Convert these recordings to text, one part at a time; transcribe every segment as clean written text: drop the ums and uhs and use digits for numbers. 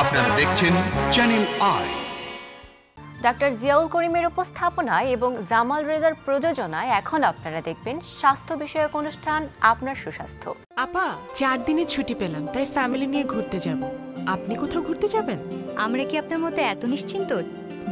আপনারা দেখছেন channel I. Doctor Ziaul করিমের উপস্থাপনায় এবং জামাল রেজার প্রযোজনায় এখন আপনারা দেখবেন স্বাস্থ্য বিষয়ক অনুষ্ঠান আপনার সুস্বাস্থ্য। আপা 4 দিনের ছুটি পেলাম, তাই ফ্যামিলি নিয়ে ঘুরতে যাব। আপনি কোথাও ঘুরতে যাবেন? আমরা কি আপনার মতো এত নিশ্চিন্ত?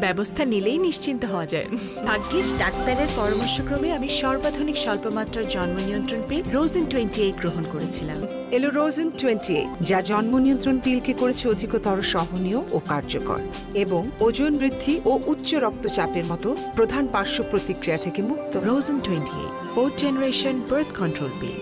ব্যবস্থা নিলেই নিশ্চিন্ত হওয়া যায়। ভাগ্যিস ডাক্তারের পরামর্শক্রমে আমি সর্বাধুনিক স্বল্পমাত্রার জন্ম নিয়ন্ত্রণ পিল রোজেন 28 গ্রহণ করেছিলাম। এলো রোজেন 28, যা জন্ম নিয়ন্ত্রণ পিলকে করেছে অধিকতর সহনীয় ও কার্যকর এবং ওজন বৃদ্ধি ও উচ্চ রক্তচাপের মতো প্রধান পার্শ্ব প্রতিক্রিয়া থেকে মুক্ত। Rosen 28, 4th generation birth control পিল।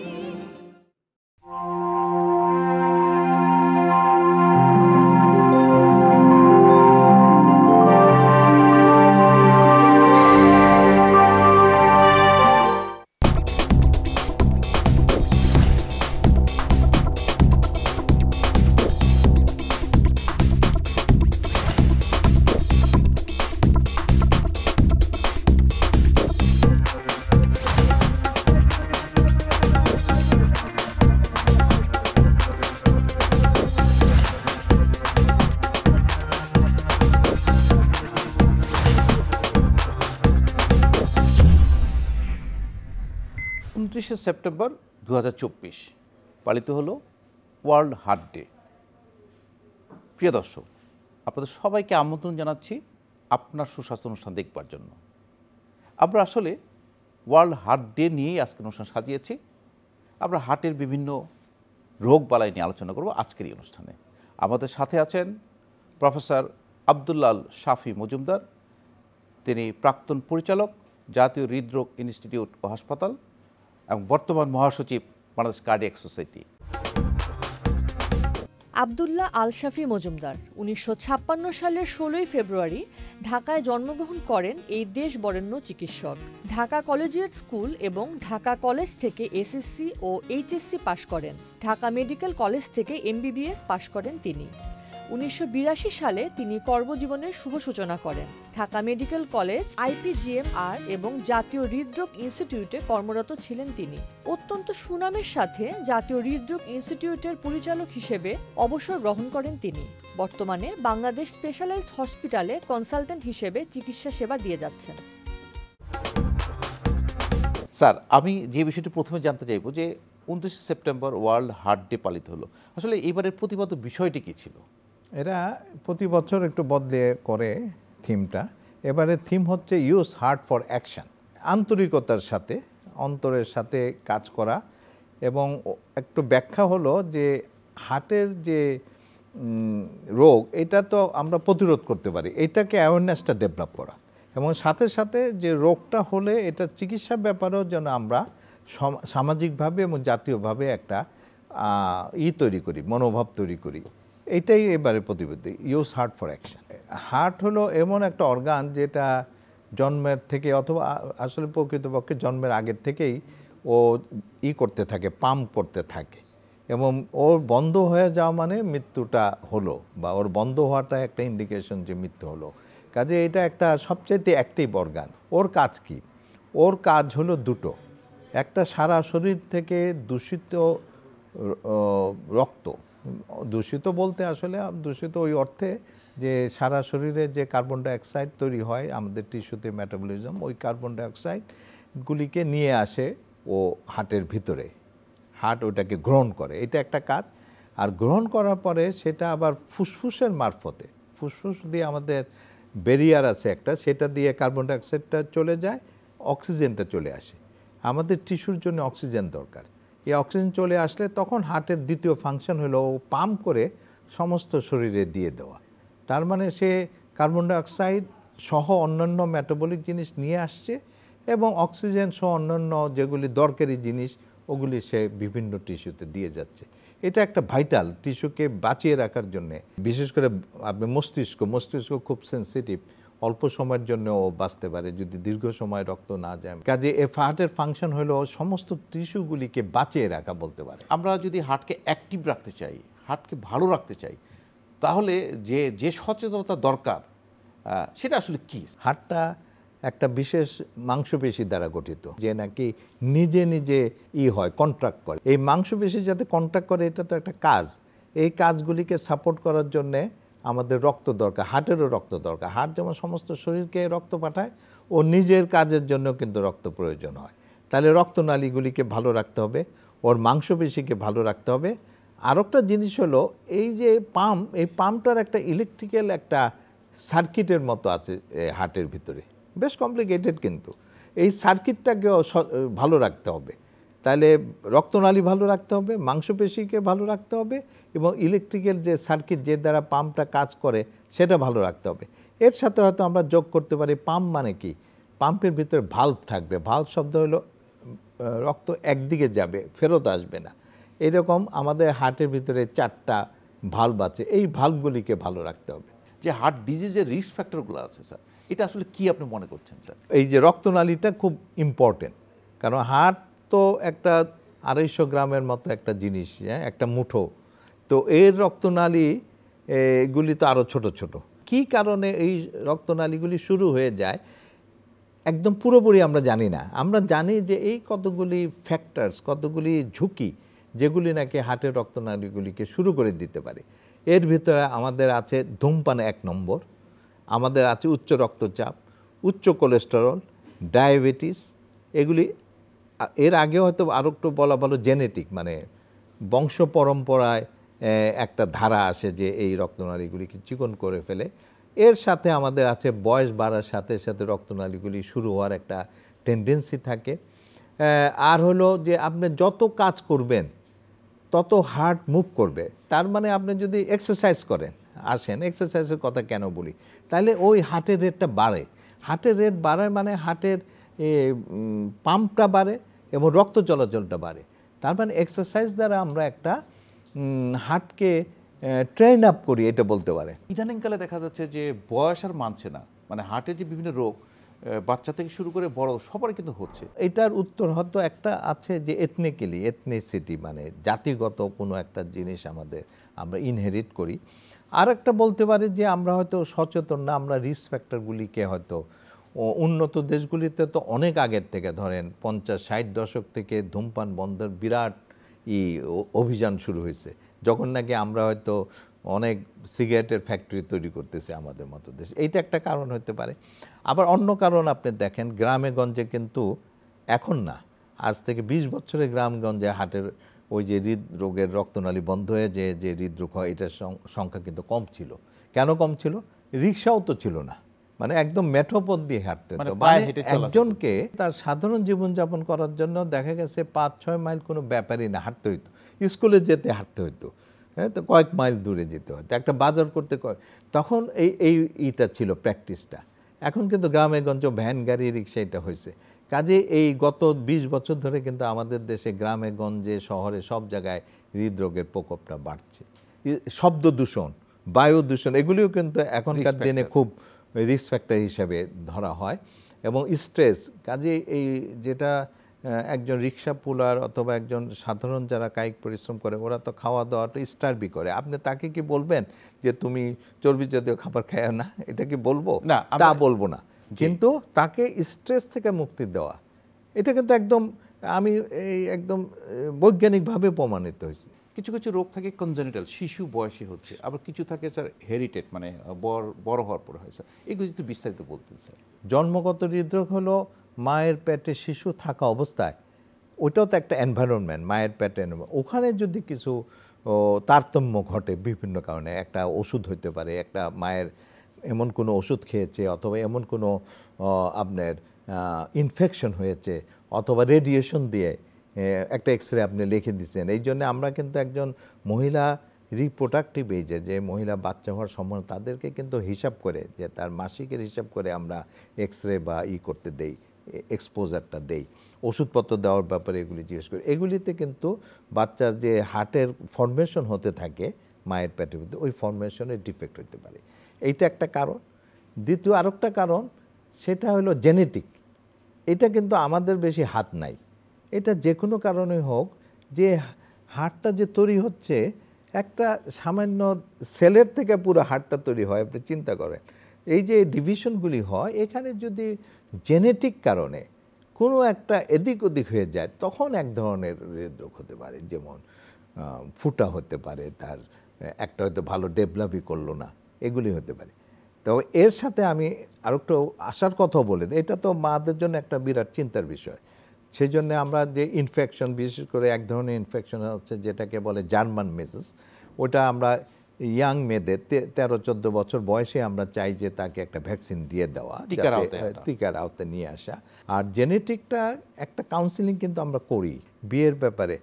সেপ্টেম্বর 2024 পালিত হলো ওয়ার্ল্ড হার্ট ডে। প্রিয় দর্শক, আপনাদের সবাইকে আমন্ত্রণ জানাচ্ছি আপনার সুস্বাস্থ্য অনুষ্ঠান দেখবার জন্য। আমরা আসলে ওয়ার্ল্ড হার্ট ডে নিয়েই আজকের অনুষ্ঠান সাজিয়েছি। আমরা হার্টের বিভিন্ন রোগ বালাই নিয়ে আলোচনা করব আজকের এই অনুষ্ঠানে। আমাদের সাথে আছেন প্রফেসর আব্দুল্লাহ শাফি মজুমদার। তিনি প্রাক্তন পরিচালক, জাতীয় হৃদরোগ ইনস্টিটিউট ও হাসপাতাল এবং বর্তমান মহাসচিব বাংলাদেশ কার্ডিয়াক সোসাইটি। আব্দুল্লাহ আল শাফি মজুমদার 1956 সালের 16 ফেব্রুয়ারি ঢাকায় জন্মগ্রহণ করেন এই দেশ বরেণ্য চিকিৎসক। ঢাকা কলেজিয়েট স্কুল এবং ঢাকা কলেজ থেকে এসএসসি ও এইচএসসি পাশ করেন। ঢাকা মেডিকেল কলেজ থেকে এমবিবিএস পাশ করেন তিনি। 1982 সালে তিনি কর্মজীবনের শুভ সূচনা করেন। ঢাকা মেডিকেল কলেজ, আইপিজিএমআর এবং জাতীয় হৃদরোগ ইনস্টিটিউটে কর্মরত ছিলেন তিনি। অত্যন্ত সুনামের সাথে জাতীয় হৃদরোগ ইনস্টিটিউটের পরিচালক হিসেবে অবসর গ্রহণ করেন তিনি। বর্তমানে বাংলাদেশ স্পেশালাইজড হসপিটালে কনসালটেন্ট হিসেবে চিকিৎসা সেবা দিয়ে যাচ্ছেন। স্যার, আমি যে বিষয়টি প্রথমে জানতে চাইব যে 29 সেপ্টেম্বর ওয়ার্ল্ড হার্ট ডে পালিত হলো, আসলে এবারের প্রতিপাদ্য বিষয়টি কী ছিল? এরা প্রতি বছর একটু বদলে করে থিমটা। এবারে থিম হচ্ছে ইউজ হার্ট ফর অ্যাকশন। আন্তরিকতার সাথে, অন্তরের সাথে কাজ করা এবং একটু ব্যাখ্যা হলো যে হার্টের যে রোগ, এটা তো আমরা প্রতিরোধ করতে পারি, এটাকে অ্যাওয়ারনেসটা ডেভেলপ করা এবং সাথে সাথে যে রোগটা হলে এটা চিকিৎসা ব্যাপারেও যেন আমরা সামাজিকভাবে এবং জাতীয়ভাবে একটা তৈরি করি, মনোভাব তৈরি করি। এইটাই এবারে প্রতিবদ্ধী, use heart for action. Heart হলো এমন একটা অর্গান যেটা জন্মের থেকে অথবা আসলে প্রকৃতপক্ষে জন্মের আগের থেকেই ও করতে থাকে, পাম্প করতে থাকে এবং ওর বন্ধ হয়ে যাওয়া মানে মৃত্যুটা হলো, বা ওর বন্ধ হওয়াটা একটা ইন্ডিকেশন যে মৃত্যু হলো। কাজে এটা একটা সবচেয়ে অ্যাক্টিভ অর্গান। ওর কাজ কি? ওর কাজ হলো দুটো। একটা, সারা শরীর থেকে দূষিত রক্ত, দূষিত বলতে আসলে দূষিত ওই অর্থে যে সারা শরীরে যে কার্বন ডাইঅক্সাইড তৈরি হয় আমাদের টিস্যুতে মেটাবলিজম, ওই কার্বন ডাইঅক্সাইডগুলিকে নিয়ে আসে ও হার্টের ভিতরে, হার্ট ওটাকে গ্রহণ করে, এটা একটা কাজ। আর গ্রহণ করার পরে সেটা আবার ফুসফুসের মারফতে, ফুসফুস দিয়ে আমাদের ব্যারিয়ার আছে একটা, সেটা দিয়ে কার্বন ডাইঅক্সাইডটা চলে যায়, অক্সিজেনটা চলে আসে। আমাদের টিস্যুর জন্য অক্সিজেন দরকার। এই অক্সিজেন চলে আসলে তখন হার্টের দ্বিতীয় ফাংশন হলো পাম্প করে সমস্ত শরীরে দিয়ে দেওয়া। তার মানে সে কার্বন ডাইঅক্সাইড সহ অন্যান্য মেটাবলিক জিনিস নিয়ে আসছে এবং অক্সিজেন সহ অন্যান্য যেগুলি দরকারি জিনিস ওগুলি সে বিভিন্ন টিস্যুতে দিয়ে যাচ্ছে। এটা একটা ভাইটাল, টিস্যুকে বাঁচিয়ে রাখার জন্যে। বিশেষ করে আপনি মস্তিষ্ক খুব সেন্সিটিভ, অল্প সময়ের জন্য ও বাঁচতে পারে যদি দীর্ঘ সময় রক্ত না যায়। কাজে হার্টের ফাংশন হলো সমস্ত টিস্যুগুলিকে বাঁচিয়ে রাখা বলতে পারে। আমরা যদি হার্টকে অ্যাক্টিভ রাখতে চাই, হার্টকে ভালো রাখতে চাই, তাহলে যে সচেতনতা দরকার সেটা আসলে কি? হার্টটা একটা বিশেষ মাংসপেশি দ্বারা গঠিত, যে নাকি নিজে নিজে হয়, কন্ট্রাক্ট করে। এই মাংসপেশি যাতে কন্ট্রাক্ট করে, এটা তো একটা কাজ। এই কাজগুলিকে সাপোর্ট করার জন্যে আমাদের রক্ত দরকার, হার্টেরও রক্ত দরকার। হার্ট যেমন সমস্ত শরীরকে রক্ত পাঠায়, ও নিজের কাজের জন্য কিন্তু রক্ত প্রয়োজন হয়। তাহলে রক্তনালীগুলিকে ভালো রাখতে হবে, ওর মাংসপেশিকে ভালো রাখতে হবে। আর একটা জিনিস হলো এই যে পাম্প, এই পাম্পটার একটা ইলেকট্রিক্যাল একটা সার্কিটের মতো আছে হার্টের ভিতরে, বেশ কমপ্লিকেটেড, কিন্তু এই সার্কিটটাকেও ভালো রাখতে হবে। তাহলে রক্তনালী ভালো রাখতে হবে, মাংসপেশিকে ভালো রাখতে হবে, এবং ইলেকট্রিক্যাল যে সার্কিট যে দ্বারা পাম্পটা কাজ করে সেটা ভালো রাখতে হবে। এর সাথে হয়তো আমরা যোগ করতে পারি পাম্প মানে কি, পাম্পের ভিতরে ভাল্ব থাকবে। ভাল্ব শব্দ হলো রক্ত একদিকে যাবে, ফেরত আসবে না। এরকম আমাদের হার্টের ভিতরে 4টা ভাল্ব আছে, এই ভাল্বগুলিকে ভালো রাখতে হবে। যে হার্ট ডিজিজের রিস্ক ফ্যাক্টরগুলো আছে স্যার, এটা আসলে কি আপনি মনে করছেন স্যার? এই যে রক্তনালীটা খুব ইম্পর্টেন্ট, কারণ হার্ট তো একটা 250 গ্রামের মতো একটা জিনিস, একটা মুঠো। তো এর রক্তনালী এগুলি তো আরও ছোট ছোট। কী কারণে এই রক্তনালীগুলি শুরু হয়ে যায় একদম পুরোপুরি আমরা জানি না। আমরা জানি যে এই কতগুলি ফ্যাক্টরস, কতগুলি ঝুঁকি, যেগুলি নাকি হার্টের রক্তনালীগুলিকে শুরু করে দিতে পারে। এর ভিতরে আমাদের আছে ধূমপান 1 নম্বর, আমাদের আছে উচ্চ রক্তচাপ, উচ্চ কোলেস্টেরল, ডায়াবেটিস। এগুলি এর আগে হয়তো আরও একটু বলা ভালো জেনেটিক, মানে বংশ পরম্পরায় একটা ধারা আসে যে এই রক্তনালীগুলিকে চিকন করে ফেলে। এর সাথে আমাদের আছে বয়স বাড়ার সাথে সাথে রক্তনালীগুলি শুরু হওয়ার একটা টেন্ডেন্সি থাকে। আর হলো যে আপনি যত কাজ করবেন তত হার্ট মুভ করবে। তার মানে আপনি যদি এক্সারসাইজ করেন, আসেন এক্সারসাইজের কথা কেন বলি, তাহলে ওই হার্টের রেটটা বাড়ে। হার্টের রেট বাড়ায় মানে হার্টের পাম্পটা বাড়ে এবং রক্ত চলাচলটা বাড়ে। তার মানে এক্সারসাইজ দ্বারা আমরা একটা হার্টকে ট্রেন আপ করি, এটা বলতে পারে। ইদানিংকালে দেখা যাচ্ছে যে বয়স আর মানছে না, মানে হার্টের যে বিভিন্ন রোগ বাচ্চা থেকে শুরু করে বড় সবারই কিন্তু হচ্ছে। এটার উত্তর হয়তো একটা আছে যে এথনিসিটি, মানে জাতিগত কোনো একটা জিনিস আমরা ইনহেরিট করি। আর একটা বলতে পারি যে আমরা হয়তো সচেতন না, আমরা রিস্ক ফ্যাক্টরগুলিকে হয়তো উন্নত দেশগুলিতে তো অনেক আগের থেকে, ধরেন 50-60 দশক থেকে ধূমপান বন্ধের বিরাট অভিযান শুরু হয়েছে, যখন নাকি আমরা হয়তো অনেক সিগারেটের ফ্যাক্টরি তৈরি করতেছে আমাদের মতো দেশ। এইটা একটা কারণ হতে পারে। আবার অন্য কারণ আপনি দেখেন, গ্রামে গঞ্জে কিন্তু এখন না, আজ থেকে 20 বছরে গ্রামগঞ্জে হার্টের ওই যে হৃদরোগের রক্তনালী বন্ধ হয়ে যে হৃদরোগ হয়, এটার সংখ্যা কিন্তু কম ছিল। কেন কম ছিল? রিক্সাও তো ছিল না, মানে একদম মেঠোপথ দিয়ে হাঁটতে হতো। একজনকে তার সাধারণ জীবনযাপন করার জন্য দেখা গেছে 5-6 মাইল কোনো ব্যাপারই না, হাঁটতে হইতো। স্কুলে যেতে হাঁটতে হইতো, হ্যাঁ, তো কয়েক মাইল দূরে যেতে হতো। একটা বাজার করতে তখন এইটা ছিল প্র্যাকটিসটা। এখন কিন্তু গ্রামে গঞ্জ ভ্যান গাড়ি রিক্সা এটা হয়েছে। কাজে এই গত 20 বছর ধরে কিন্তু আমাদের দেশে গ্রামে গঞ্জে শহরে সব জায়গায় হৃদরোগের প্রকোপটা বাড়ছে। শব্দ দূষণ, বায়ু দূষণ, এগুলিও কিন্তু এখনকার দিনে খুব রিস্ক ফ্যাক্টর হিসাবে ধরা হয়। এবং স্ট্রেস, কাজে এই যেটা একজন রিক্সা পুলার অথবা একজন সাধারণ যারা কায়িক পরিশ্রম করে, ওরা তো খাওয়া দাওয়াটা স্টার্বি করে। আপনি তাকে কি বলবেন যে তুমি চর্বি জাতীয় খাবার খাও না? এটা কি বলবো? না, তা বলবো না। কিন্তু তাকে স্ট্রেস থেকে মুক্তি দেওয়া, এটা কিন্তু একদম একদম বৈজ্ঞানিকভাবে প্রমাণিত হয়েছে। কিছু কিছু রোগ থাকে কনজেনিটাল, শিশু বয়সে হচ্ছে, আবার কিছু থাকে স্যার হেরিটেড, মানে বড় হওয়ার পরে হয়েছে। এগুলো একটু বিস্তারিত বলতেন স্যার। জন্মগত হৃদরোগ হলো মায়ের পেটে শিশু থাকা অবস্থায়, ওইটাও তো একটা এনভায়রনমেন্ট, মায়ের পেটে, ওখানে যদি কিছু তারতম্য ঘটে বিভিন্ন কারণে, একটা ওষুধ হইতে পারে, একটা মায়ের এমন কোনো ওষুধ খেয়েছে, অথবা এমন কোনো আপনার ইনফেকশন হয়েছে, অথবা রেডিয়েশন দিয়ে একটা এক্সরে আপনি লিখে দিচ্ছেন। এই জন্য আমরা কিন্তু একজন মহিলা রিপ্রোডাক্টিভ এজে, যে মহিলা বাচ্চা হওয়ার সময়, তাদেরকে কিন্তু হিসাব করে, যে তার মাসিকের হিসাব করে আমরা এক্সরে বা করতে দেই, এক্সপোজারটা দেই, ওষুধপত্র দেওয়ার ব্যাপারে এগুলি জিজ্ঞেস করি। এগুলিতে কিন্তু বাচ্চার যে হার্টের ফর্মেশন হতে থাকে মায়ের পেটের মধ্যে, ওই ফর্মেশনের ডিফেক্ট হতে পারে। এইটা একটা কারণ। দ্বিতীয় আরেকটা কারণ, সেটা হলো জেনেটিক। এটা কিন্তু আমাদের বেশি হাত নাই। এটা যে কোনো কারণে হোক, যে হার্টটা যে তৈরি হচ্ছে একটা সামান্য সেলের থেকে পুরো হার্টটা তৈরি হয়, আপনি চিন্তা করেন। এই যে ডিভিশনগুলি হয়, এখানে যদি জেনেটিক কারণে কোনো একটা এদিক ওদিক হয়ে যায়, তখন এক ধরনের হৃদরোগ হতে পারে। যেমন ফুটা হতে পারে, তার একটা হয়তো ভালো ডেভেলপই করলো না, এগুলি হতে পারে। তো এর সাথে আমি আর একটু আসার কথাও বলে দিই, এটা তো মাদের জন্য একটা বিরাট চিন্তার বিষয়। সেই জন্য আমরা যে ইনফেকশন, বিশেষ করে এক ধরনের ইনফেকশন হচ্ছে যেটাকে বলে জার্মান মেসেস, ওটা আমরা ইয়াং মেয়েদের 13-14 বছর বয়সে আমরা চাই যে তাকে একটা ভ্যাকসিন দিয়ে দেওয়া, টিকার আওতায় নিয়ে আসা। আর জেনেটিকটা একটা কাউন্সিলিং কিন্তু আমরা করি বিয়ের ব্যাপারে।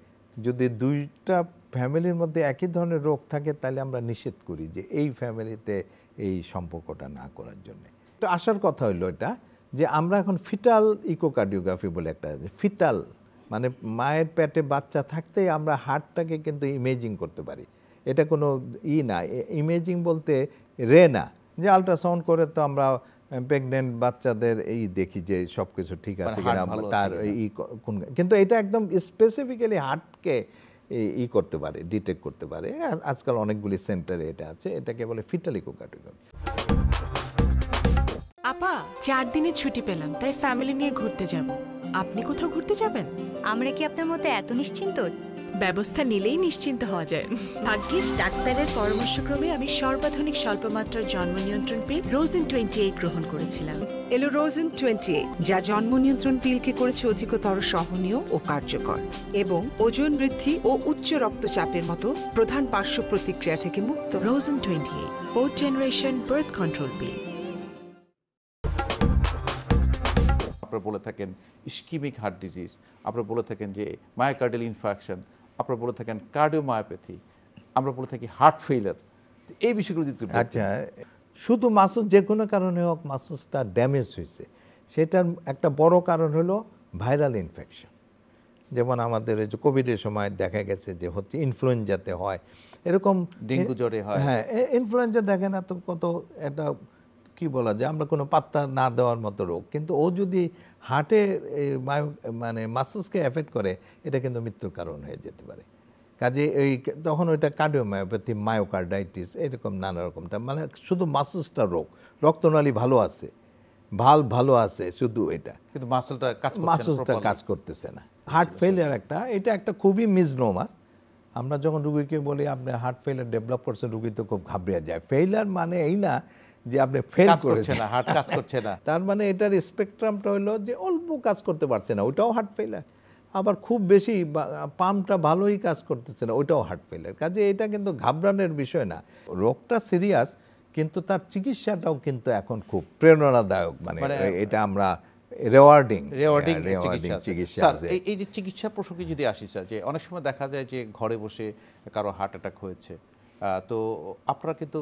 যদি দুইটা ফ্যামিলির মধ্যে একই ধরনের রোগ থাকে তাহলে আমরা নিষেধ করি যে এই ফ্যামিলিতে এই সম্পর্কটা না করার জন্য। তো আসার কথা হইলো এটা যে আমরা এখন ফিটাল ইকোকার্ডিওগ্রাফি বলে একটা আছে। ফিটাল মানে মায়ের পেটে বাচ্চা থাকতেই আমরা হার্টটাকে কিন্তু ইমেজিং করতে পারি। এটা কোনো না, ইমেজিং বলতে না যে আল্ট্রাসাউন্ড করে তো আমরা প্রেগনেন্ট বাচ্চাদের দেখি যে সব কিছু ঠিক আছে কিনা, তার কিন্তু এটা একদম স্পেসিফিক্যালি হার্টকে করতে পারে, ডিটেক্ট করতে পারে। আজকাল অনেকগুলি সেন্টারে এটা আছে, এটাকে বলে ফিটাল ইকোকার্ডিওগ্রাফি। আপা 4 দিনের ছুটি পেলাম, তাই ফ্যামিলি নিয়ে ঘুরতে যাব। আপনি কোথাও ঘুরতে যাবেন? আমরা কি আপনার মতো এত নিশ্চিন্ত? ব্যবস্থা নিলেই নিশ্চিন্ত হওয়া যায়। ভাগ্যিস ডাক্তারের পরামর্শক্রমে আমি সর্বাধুনিক স্বল্পমাত্রার জন্ম নিয়ন্ত্রণ পিল রোজিন 28 গ্রহণ করেছিলাম। এলো রোজিন 28, যা জন্ম নিয়ন্ত্রণ পিলকে করেছে অধিকতর সহনীয় ও কার্যকর এবং ওজন বৃদ্ধি ও উচ্চ রক্তচাপের মতো প্রধান পার্শ্ব প্রতিক্রিয়া থেকে মুক্ত। রোজিন 28 4th জেনারেশন বার্থ কন্ট্রোল পিল। আপনারা বলে থাকেন ইস্কিমিক হার্ট ডিজিজ, আপনারা বলে থাকেন যে মায়োকার্ডিয়াল ইনফার্কশন, আপনারা বলে থাকেন কার্ডিওমায়োপ্যাথি, আমরা বলে থাকি হার্ট ফেইলার। এই বিষয়গুলো যদি আচ্ছা, শুধু মাসুস যে কোনো কারণে হোক মাসুসটা ড্যামেজ হয়েছে, সেটার একটা বড় কারণ হলো ভাইরাল ইনফেকশন। যেমন আমাদের এই যে কোভিডের সময় দেখা গেছে যে হচ্ছে ইনফ্লুয়েঞ্জাতে হয়, এরকম ডেঙ্গু জ্বরে হয়। হ্যাঁ, ইনফ্লুয়েঞ্জা দেখেন না তো কত এটা কি বলা যায়, আমরা কোনো পাত্তা না দেওয়ার মতো রোগ, কিন্তু ও যদি হার্টে মানে মাসেলসকে এফেক্ট করে এটা কিন্তু মৃত্যুর কারণ হয়ে যেতে পারে। কাজে তখন ওইটা কার্ডিওমায়োপ্যাথি, মায়োকার্ডাইটিস, এরকম নানা রকমটা, মানে শুধু মাসেলসটা রোগ, রক্তনালী ভালো আছে, ভালো আছে, শুধু এটা কিন্তু মাসেলটা কাজ করতেছে না। হার্ট ফেলিয়ার এটা একটা খুবই মিসনোমার। আমরা যখন রুগীকে বলি আপনি হার্ট ফেলিয়ার ডেভেলপ করছেন, রুগী তো খুব ঘাবড়ে যায়। ফেলিয়ার মানে এই না যে আপনি ফেল করেছেন, হার্ট কাজ করছে না, তার মানে এটার স্পেকট্রামটা হলো যে অল্প কাজ করতে পারছে না, ওইটাও হার্ট ফেলিয়ার। আবার খুব বেশি পাম্পটা ভালোই কাজ করতেছে না, ওইটাও হার্ট ফেলিয়ার। কাজে এটা কিন্তু ঘাবড়ানোর বিষয় না, রোগটা সিরিয়াস, কিন্তু তার চিকিৎসাটাও কিন্তু এখন খুব প্রেরণাদায়ক। মানে এটা আমরা রেওয়ার্ডিং চিকিৎসা। এই যে চিকিৎসা প্রসঙ্গে যদি আসি স্যার, যে অনেক সময় দেখা যায় যে ঘরে বসে কারো হার্ট অ্যাটাক হয়েছে, তো আপনারা কিন্তু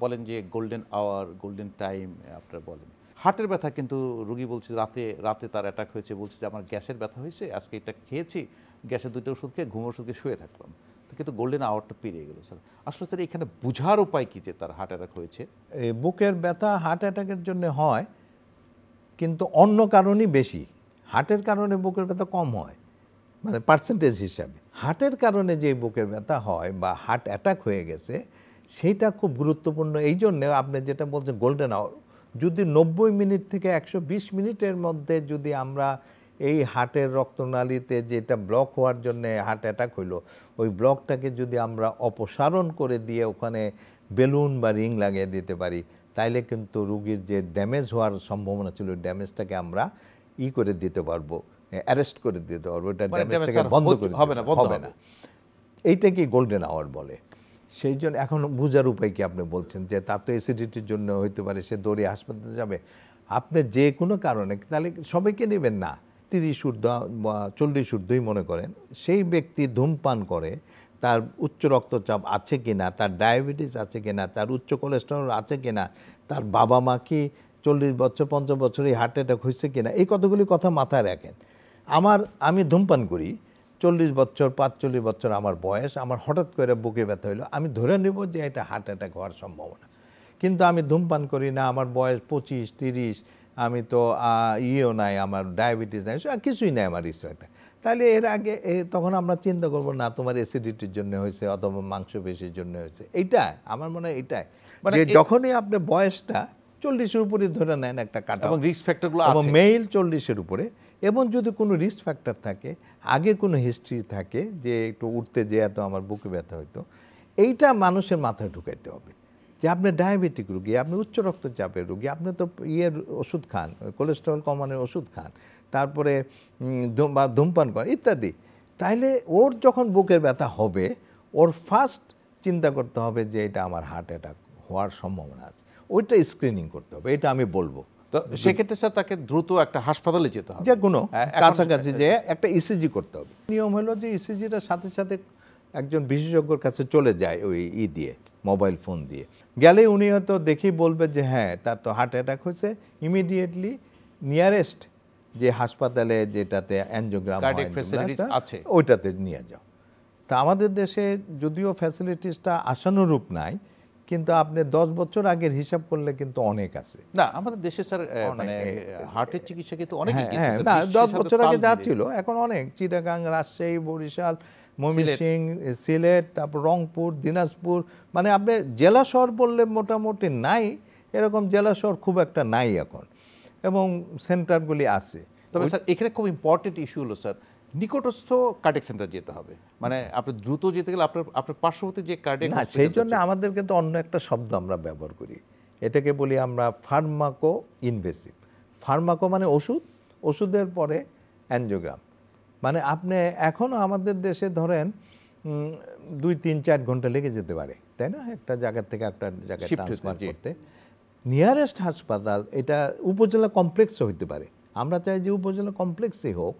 বলেন যে গোল্ডেন আওয়ার, গোল্ডেন টাইম আপনারা বলেন। হার্টের ব্যথা কিন্তু রুগী বলছে রাতে তার অ্যাটাক হয়েছে, বলছে যে আমার গ্যাসের ব্যথা হয়েছে, আজকে এটা খেয়েছি, গ্যাসের 2টা ওষুধ খেয়ে ঘুমের ওষুধ খেয়ে শুয়ে থাকলাম, তো কিন্তু গোল্ডেন আওয়ারটা পেরিয়ে গেল। স্যার আসলে স্যার এখানে বোঝার উপায় কি যে তার হার্ট অ্যাটাক হয়েছে? বুকের ব্যথা হার্ট অ্যাটাকের জন্য হয়, কিন্তু অন্য কারণই বেশি। হার্টের কারণে বুকের ব্যথা কম হয়, মানে পার্সেন্টেজ হিসাবে। হার্টের কারণে যে বুকের ব্যথা হয় বা হার্ট অ্যাটাক হয়ে গেছে, সেইটা খুব গুরুত্বপূর্ণ। এই জন্য আপনি যেটা বলছেন গোল্ডেন আওয়ার, যদি 90 মিনিট থেকে 120 মিনিটের মধ্যে যদি আমরা এই হার্টের রক্তনালীতে যেটা ব্লক হওয়ার জন্য হার্ট অ্যাটাক হইলো, ওই ব্লকটাকে যদি আমরা অপসারণ করে দিয়ে ওখানে বেলুন বা রিং লাগিয়ে দিতে পারি, তাইলে কিন্তু রুগীর যে ড্যামেজ হওয়ার সম্ভাবনা ছিল, ওই ড্যামেজটাকে আমরা করে দিতে পারবো, অ্যারেস্ট করে দিতে পারবো, এটা ড্যামেজটাকে বন্ধ করে হবে না। এইটা কি গোল্ডেন আওয়ার বলে। সেই জন্য এখন বোঝার উপায় কি আপনি বলছেন যে তার তো অ্যাসিডিটির জন্য হইতে পারে, সে দৌড়ে হাসপাতালে যাবে। আপনি যে কোনো কারণে, তাহলে সবাইকে নেবেন না, 30 ঊর্ধ্ব বা 40 ঊর্ধ্বই মনে করেন, সেই ব্যক্তি ধূমপান করে, তার উচ্চ রক্তচাপ আছে কিনা, তার ডায়াবেটিস আছে কিনা, তার উচ্চ কোলেস্টেরল আছে কিনা, তার বাবা মা কি 40 বছর 50 বছরে হার্ট অ্যাটাক হয়েছে কিনা, এই কতগুলি কথা মাথায় রাখেন। আমি ধূমপান করি, 40 বছর 45 বছর আমার বয়স, আমার হঠাৎ করে বুকে ব্যথা হইলো, আমি ধরে নেব যে এটা হার্ট অ্যাটাক হওয়ার সম্ভাবনা। কিন্তু আমি ধূমপান করি না, আমার বয়স 25-30, আমি তো নাই, আমার ডায়াবেটিস নাই, কিছুই নাই আমার রিস্ক। তাহলে এর আগে তখন আমরা চিন্তা করবো না তোমার অ্যাসিডিটির জন্য হয়েছে অথবা মাংসপেশির জন্য হয়েছে। এইটা আমার মনে হয় এটাই, যে যখনই আপনি বয়সটা 40-এর উপরে ধরে নেন একটা কাটা, এবং রিস্ক ফ্যাক্টরগুলো এবং মেল 40-এর উপরে, এবং যদি কোনো রিস্ক ফ্যাক্টর থাকে, আগে কোনো হিস্ট্রি থাকে যে একটু উঠতে যেয়ে তো আমার বুকে ব্যথা হইতো, এইটা মানুষের মাথায় ঢুকাইতে হবে। যে আপনি ডায়াবেটিক রোগী, আপনি উচ্চ রক্তচাপের রোগী, আপনি তো ওষুধ খান, কোলেস্টেরল কমানোর ওষুধ খান, তারপরে ধূমপান করেন ইত্যাদি, তাইলে ওর যখন বুকের ব্যথা হবে ওর ফার্স্ট চিন্তা করতে হবে যে এটা আমার হার্ট অ্যাটাক হওয়ার সম্ভাবনা আছে, ওইটা স্ক্রিনিং করতে হবে, এটা আমি বলবো। তো সেক্ষেত্রে স্যার তাকে দ্রুত একটা হাসপাতালে যেতে হবে, যে কোনো কাছাকাছি যে একটা ইসিজি করতে হবে। নিয়ম হলো যে ইসিজিটা সাথে সাথে একজন বিশেষজ্ঞর কাছে চলে যায় ওই দিয়ে মোবাইল ফোন দিয়ে গেলে উনি হয়তো দেখেই বলবে যে হ্যাঁ তার তো হার্ট অ্যাটাক হয়েছে, ইমিডিয়েটলি নিয়ারেস্ট যে হাসপাতালে যেটাতে অ্যানজিওগ্রাম আছে ওইটাতে নিয়ে যাও। তা আমাদের দেশে যদিও ফ্যাসিলিটিসটা আশানুরূপ নাই, কিন্তু আপনি 10 বছর আগের হিসাব করলে কিন্তু অনেক আছে। না আমাদের দেশে স্যার মানে হার্টের চিকিৎসা কিন্তু অনেক এগিয়ে আছে। না 10 বছর আগে যা ছিল এখন অনেক, চিটাগাং, রাজশাহী, বরিশাল, ময়মনসিংহ, সিলেট, তারপর রংপুর, দিনাজপুর, মানে আপনি জেলা শহর বললে মোটামুটি নাই, এরকম জেলা শহর খুব একটা নাই এখন, এবং সেন্টারগুলি আছে। তবে স্যার এখানে খুব ইম্পর্টেন্ট ইস্যু হলো স্যার নিকটস্থ কার্ডিয়াক সেন্টার যেতে হবে, মানে আপনি দ্রুত যেতে গেলে আপনার পার্শ্ববর্তী যে কার্ডিয়াক, না সেই জন্য আমাদের কিন্তু অন্য একটা শব্দ আমরা ব্যবহার করি, এটাকে বলি আমরা ফার্মাকো ইনভেসিভ। ফার্মাকো মানে ওষুধ, ওষুধের পরে অ্যানজিওগ্রাম। মানে আপনি এখনও আমাদের দেশে ধরেন 2-3-4 ঘন্টা লেগে যেতে পারে, তাই না, একটা জায়গা থেকে একটা জায়গায় ট্রান্সফার করতে। নিয়ারেস্ট হাসপাতাল এটা উপজেলা কমপ্লেক্সও হইতে পারে, আমরা চাই যে উপজেলা কমপ্লেক্সই হোক,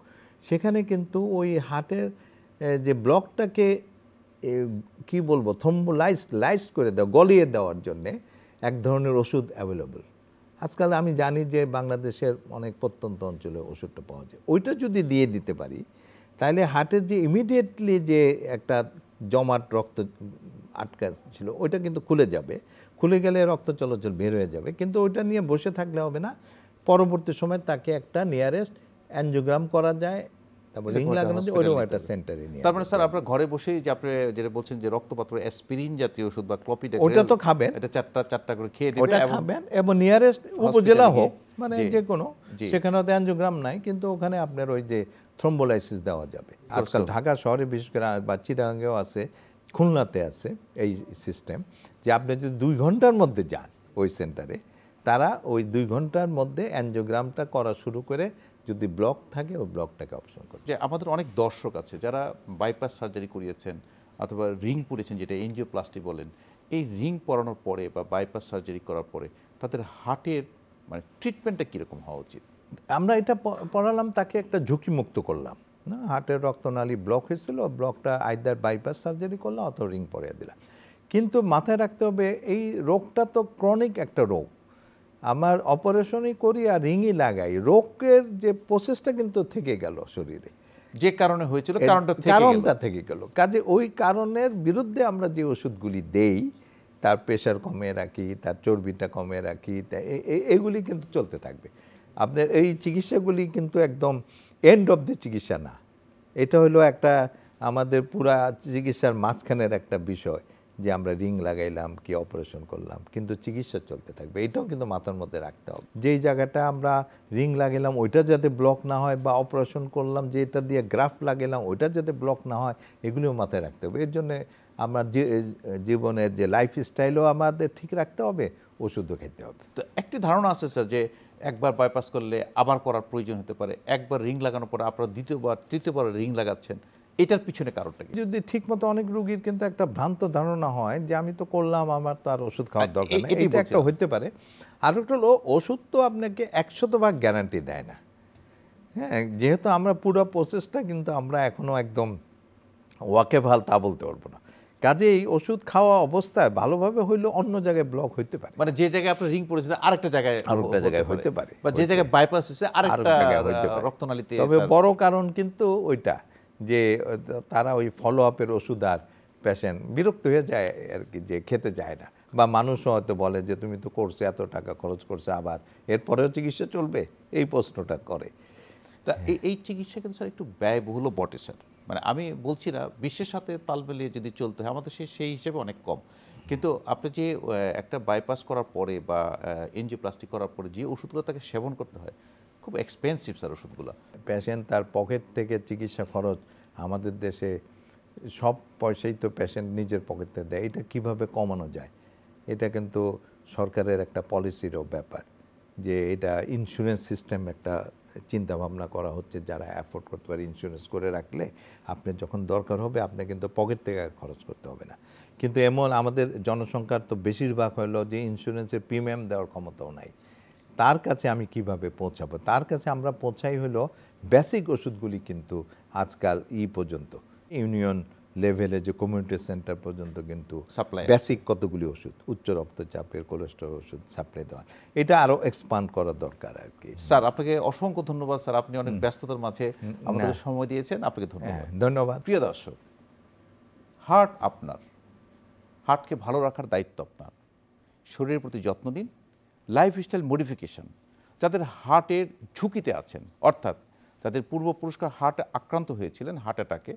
সেখানে কিন্তু ওই হার্টের যে ব্লকটাকে কি বলবো থ্রম্বোলাইজ করে দেওয়া, গলিয়ে দেওয়ার জন্যে এক ধরনের ওষুধ অ্যাভেলেবল। আজকাল আমি জানি যে বাংলাদেশের অনেক প্রত্যন্ত অঞ্চলে ওষুধটা পাওয়া যায়, ওইটা যদি দিয়ে দিতে পারি তাহলে হার্টের যে ইমিডিয়েটলি যে একটা জমাট রক্ত আটকা ছিল ওইটা কিন্তু খুলে যাবে, খুলে গেলে রক্ত চলাচল বের হয়ে যাবে। কিন্তু ওইটা নিয়ে বসে থাকলে হবে না, পরবর্তী সময় তাকে একটা নিয়ারেস্ট অ্যানজিওগ্রাম করা যায়, তারপর রিং লাগানো যায়, ওইরকম একটা সেন্টারে নিয়ে। তার মানে স্যার আপনার ঘরে বসেই যে আপনি যেটা বলছেন যে রক্তপাত অ্যাসপিরিন জাতীয় ওষুধ বা ক্লোপিডাগ্রেল, ওটা তো খাবেন, এটা চারটা করে খেয়ে নেবেন, ওটা খাবেন, এবং নিয়ারেস্ট উপজেলা হোক মানে যে কোনো, সেখানে হয়তো অ্যানজিওগ্রাম নাই কিন্তু ওখানে আপনার ওই যে থ্রম্বোলাইসিস দেওয়া যাবে। আজকাল ঢাকা শহরে বিশেষ করে বা চিটাগাঙ্গেও আছে, খুলনাতে আছে এই সিস্টেম, যে আপনি যদি 2 ঘন্টার মধ্যে যান ওই সেন্টারে, তারা ওই 2 ঘন্টার মধ্যে অ্যানজিওগ্রামটা করা শুরু করে, যদি ব্লক থাকে ওই ব্লকটাকে অপশন করে। যে আমাদের অনেক দর্শক আছে যারা বাইপাস সার্জারি করিয়েছেন অথবা রিং পরেছেন, যেটা এনজিওপ্লাস্টি বলেন, এই রিং পরানোর পরে বা বাইপাস সার্জারি করার পরে তাদের হার্টের মানে ট্রিটমেন্টটা কীরকম হওয়া উচিত? আমরা এটা পড়ালাম, তাকে একটা ঝুঁকিমুক্ত করলাম না, হার্টের রক্তনালী ব্লক হয়েছিল, ব্লকটা আইদার বাইপাস সার্জারি করলাম অথবা রিং পরিয়ে দিলাম। কিন্তু মাথায় রাখতে হবে এই রোগটা তো ক্রনিক একটা রোগ, আমার অপারেশনই করি আর রিংই লাগাই, রোগের যে প্রসেসটা কিন্তু থেকে গেল শরীরে, যে কারণে হয়েছিল কারণটা থেকে গেল। কাজে ওই কারণের বিরুদ্ধে আমরা যে ওষুধগুলি দেই, তার প্রেশার কমিয়ে রাখি, তার চর্বিটা কমিয়ে রাখি, এগুলি কিন্তু চলতে থাকবে। আপনার এই চিকিৎসাগুলি কিন্তু একদম এন্ড অফ দ্য চিকিৎসা না, এটা হলো একটা আমাদের পুরা চিকিৎসার মাঝখানের একটা বিষয়, যে আমরা রিং লাগাইলাম কি অপারেশন করলাম, কিন্তু চিকিৎসা চলতে থাকবে, এটাও কিন্তু মাথার মধ্যে রাখতে হবে। যেই জায়গাটা আমরা রিং লাগাইলাম ওইটা যাতে ব্লক না হয়, বা অপারেশন করলাম যে এটা দিয়ে গ্রাফ লাগাইলাম ওইটা যাতে ব্লক না হয়, এগুলিও মাথায় রাখতে হবে। এর জন্য আমার জীবনের যে লাইফস্টাইলও আমাদের ঠিক রাখতে হবে, ওষুধও খেতে হবে। তো একটি ধারণা আছে স্যার যে একবার বাইপাস করলে আবার করার প্রয়োজন হতে পারে, একবার রিং লাগানোর পরে আপনারা দ্বিতীয়বার তৃতীয়বার রিং লাগাচ্ছেন, এটার পিছনে কারণটা কি? যদি ঠিকমতো অনেক রোগীর কিন্তু একটা ভ্রান্ত ধারণা হয় যে আমি তো করলাম, আমার তো আর ওষুধ খাওয়ার দরকার নেই, এটা একটা হতে পারে। আর একটা হলো ওষুধ তো আপনাকে 100% গ্যারান্টি দেয় না, হ্যাঁ, যেহেতু আমরা পুরো প্রসেসটা কিন্তু আমরা এখনো একদম ওয়াকেবহাল তা বলতে পারবো না। কাজেই ওষুধ খাওয়া অবস্থায় ভালোভাবে হইলেও অন্য জায়গায় ব্লক হইতে পারে, মানে যে জায়গায় আপনি রিং পড়েছে আরেকটা জায়গায় হইতে পারে, বা যে জায়গায় বাইপাস হয়েছে আরেকটা রক্তনালীতে। তবে বড় কারণ কিন্তু ওইটা যে তারা ওই ফলো আপের ওষুধ আর পেশেন্ট বিরক্ত হয়ে যায় আর কি, যে খেতে চায় না, বা মানুষও হয়তো বলে যে তুমি তো করছো, এত টাকা খরচ করছে, আবার এরপরেও চিকিৎসা চলবে, এই প্রশ্নটা করে। তা এই চিকিৎসা কিন্তু স্যার একটু ব্যয়বহুলও বটে স্যার, মানে আমি বলছি না বিশ্বের সাথে তাল মিলিয়ে যদি চলতে হয়, আমাদের সেই হিসেবে অনেক কম। কিন্তু আপনি যে একটা বাইপাস করার পরে বা এনজিওপ্লাস্টি করার পরে যে ওষুধগুলো তাকে সেবন করতে হয়, খুব এক্সপেন্সিভ স্যার ওষুধগুলো। পেশেন্ট তার পকেট থেকে চিকিৎসা খরচ, আমাদের দেশে সব পয়সাই তো পেশেন্ট নিজের পকেটে দেয়, এটা কিভাবে কমানো যায়? এটা কিন্তু সরকারের একটা পলিসিরও ব্যাপার, যে এটা ইন্স্যুরেন্স সিস্টেম একটা চিন্তা ভাবনা করা হচ্ছে, যারা অ্যাফোর্ড করতে পারে ইন্স্যুরেন্স করে রাখলে আপনি যখন দরকার হবে আপনাকে কিন্তু পকেট থেকে খরচ করতে হবে না। কিন্তু এমন আমাদের জনসংখ্যার তো বেশিরভাগ হলো যে ইন্স্যুরেন্সের প্রিমিয়াম দেওয়ার ক্ষমতাও নাই। তার কাছে আমি কিভাবে পৌঁছাবো? তার কাছে আমরা পৌঁছাই হলো বেসিক ওষুধগুলি কিন্তু আজকাল পর্যন্ত ইউনিয়ন লেভেলে যে কমিউনিটি সেন্টার পর্যন্ত কিন্তু বেসিক কতগুলি ওষুধ, উচ্চ রক্তচাপের, কোলেস্টেরল ওষুধ সাপ্লাই দেওয়া, এটা আরও এক্সপান্ড করা দরকার আর কি। স্যার আপনাকে অসংখ্য ধন্যবাদ স্যার, আপনি অনেক ব্যস্ততার মাঝে আমাদের সময় দিয়েছেন, আপনাকে ধন্যবাদ। ধন্যবাদ। প্রিয় দর্শক, হার্ট আপনার, হার্টকে ভালো রাখার দায়িত্ব আপনার। শরীরের প্রতি যত্ন নিন। লাইফস্টাইল মডিফিকেশন, যাদের হার্টের ঝুঁকিতে আছেন, অর্থাৎ যাদের পূর্বপুরুষরা হার্টে আক্রান্ত হয়েছিলেন হার্ট অ্যাটাকে,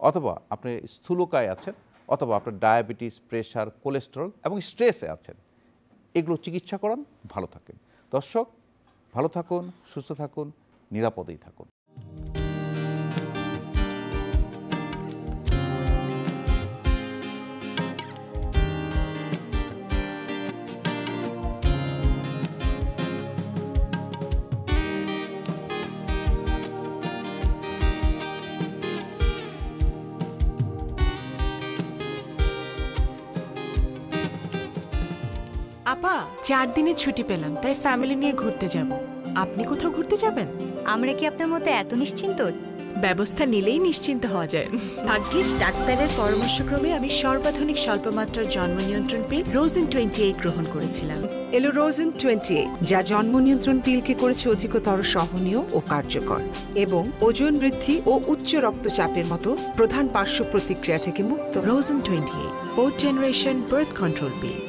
অথবা আপনি স্থূলকায় আছেন, অথবা আপনার ডায়াবেটিস, প্রেশার, কোলেস্টেরল এবং স্ট্রেসে আছেন, এগুলো চিকিৎসা করান, ভালো থাকেন। দর্শক, ভালো থাকুন, সুস্থ থাকুন, নিরাপদেই থাকুন। আপা 4 দিনের ছুটি পেলাম, তাই ফ্যামিলি নিয়ে ঘুরতে যাব। আপনি কোথাও ঘুরতে যাবেন? আমরা কি আপনার মতো এত নিশ্চিন্ত? ব্যবস্থা নিলেই নিশ্চিন্ত হওয়া যায়। ভাগ্যিস ডাক্তারের পরামর্শক্রমে আমি সর্বাধুনিক স্বল্পমাত্রার জন্ম নিয়ন্ত্রণ পিল রোজিন 28 গ্রহণ করেছিলাম। এলো রোজিন 28, যা জন্ম নিয়ন্ত্রণ পিলকে করেছে অধিকতর সহনীয় ও কার্যকর, এবং ওজন বৃদ্ধি ও উচ্চ রক্তচাপের মতো প্রধান পার্শ্ব প্রতিক্রিয়া থেকে মুক্ত। রোজিন 28, 4th জেনারেশন বার্থ কন্ট্রোল পিল।